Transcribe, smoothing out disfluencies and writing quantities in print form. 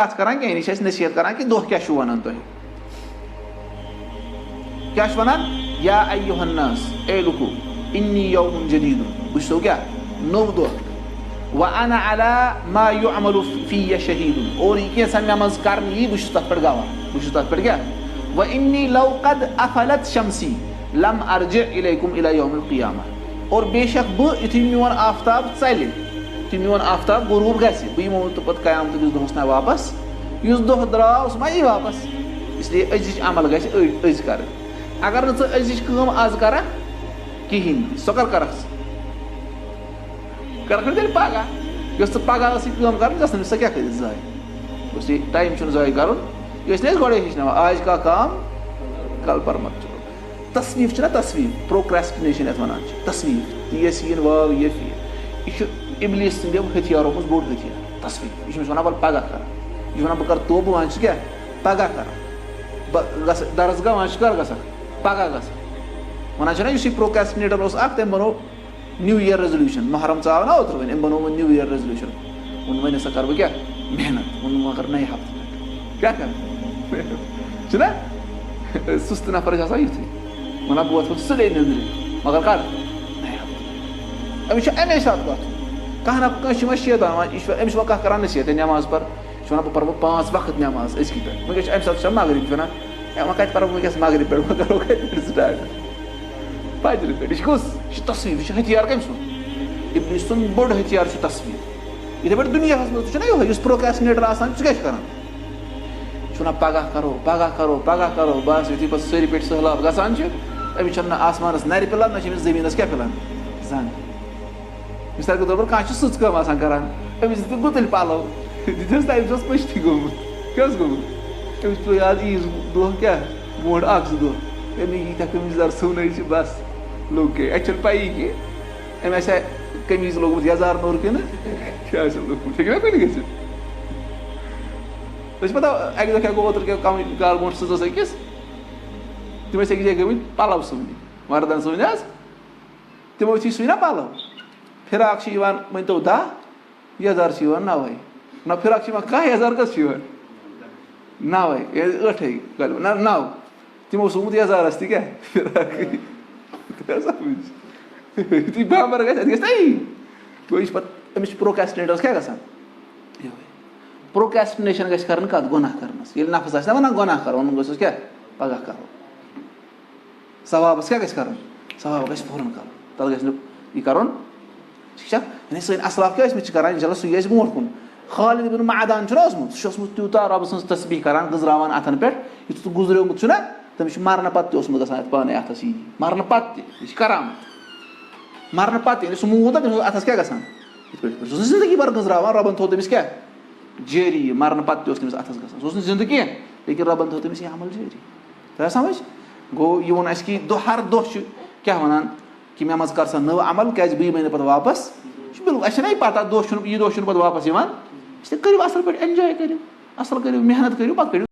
कत करान कह यह नसीहत करान कि दह क्या वनान तुम क्या वनान या अय्युहन्नास ए लुकु इन्नी यौमुन जदीदुन बुझो क्या नौ दह व अना अला मा युअमलु फिय शहीदुन और यह कैसा मे मज कर यी बह तथ पे गवाह बह तथ पे क्या व इन्नी लौ कद अफलत शमसी लम अर्जि इलैकुम इला यौमिल क़ियामा और बेशक बह युथि मोन आफ्ताब चल कि मोन आफ्ताब गुरूब गस बह यमो तो पत क़यामत दोहस ना वापस युस दह द्राव सह मा यी वापस इसलिए अजिच अमल गस अज कर अगर न अजिच काम आज कर कहें सो कर तेल पगह यस पगह कर गसन सह क्या कर जाय उस टाइम जाय कर गो हेचन आज का काम कल पर मत चलो तस्वीफ ना तस्वीफ प्रोक्रेस्टिनेशन ये वन तस्वीफ यस यीन वाव ये यह इबलीस सद हथियारों मज बोड़ हथियार तस्वीफ यह वन बल पगह कर यह वन बह कर तोबह वन क्या पगह कर दरसगाह वन कर ग पगह ग वन प्रोक्रेस्टिनेटर तम बनो न्यू ईयर रेजोल्यूशन मुहर्रम आव ना ओतर वन बनो न्यू ईयर रेजोल्यूशन वन हसा कर क्या मेहनत वन वह कर नए हफ्ते क्या कर सुस्त नफर युथ वन बह वो सुले नंदर मगर कर नए हफ्ते अमिस अमे साथ कत कह ना शेदान अमिस वह कह कर नसीहत नमाज पर वन बह पर 5 वक्त नमाज अजक पे वह अमे साथ मगरिब वन वह कत पर वस मगरिब पे वह करो कत स्टार्ट फजर पे कस तस्वीर हथियार कम सुन इब्लिस सुन बोड़ हथियार तस्वीर इथे पे दुनिया मज यह प्रोक्रेस्टिनेटर आसान क्या कर पगह करो पगह करो पगह करो बस युथि पे सारी पे सहलाब गसान अमिस आसमानस नर पिलान ना जमीनस क्या पिलान जंग मिसाल के तौर पर कह सच कम करान अमिस गुतल पलो दिस टाइम पश्ती गोमुत क्या गोमुत अमिस पे आज ईज दह क्या मोड़ 2 दह अमे यीत्या कमीजदार सुन बस लोग गए अच्छे पाई कि अमे आसा कमीज लोगमुत यजार नोर कि क्या लोगमुत ना कुन ग पता अक दह क्या गो ओतर क्या कम काल ब्रो सज अकिस तम अक जाए गई पलव सुन मर्दन सुन तमो यु सुना पलव फिराक वन तो 10 यजार 9 ना फिराक कह यजार कस 9 8 गल ना 9 तमो सोमुत यजारस तह क्या फिराक बराबर गई अमिस प्रोक्रेस्टिनेटर्स क्या ग प्रोक्रेस्टिनेशन गस कर कत गुनाह करनस ये नफ्स आस ना वन गुनाह कर वन गस क्या पगह करो सवाबस क्या गस कर सवाब गस फौरन कर तल गस यह कर ठीक सन असलाफ क्या कर इंशाल्लाह सह ब्रो कुन खालिद इब्न मअदान सह तूता रब सज तस्बीह कर गुजरावान अथन पे यु गुजरोमुत तमिस मरन पे गसान पाने अथस यी मरन पे मरन पे सह मूत तमिस अथस क्या गसान जिंदगी भर गुजरावान रबन थो तमिस क्या जारी मरन पे तमिस अथस गसान सह जिंदगी लेकिन रबन थो तमिस यह अमल जारी तह समझ गो यह वो कि हर दह क्या वन कि मे मज कर सा नव अमल क्या बह बन पे वापस बिल्कुल अ पता दह पे वापस करो असल पे एंजॉय करो असल करो मेहनत करो पे करो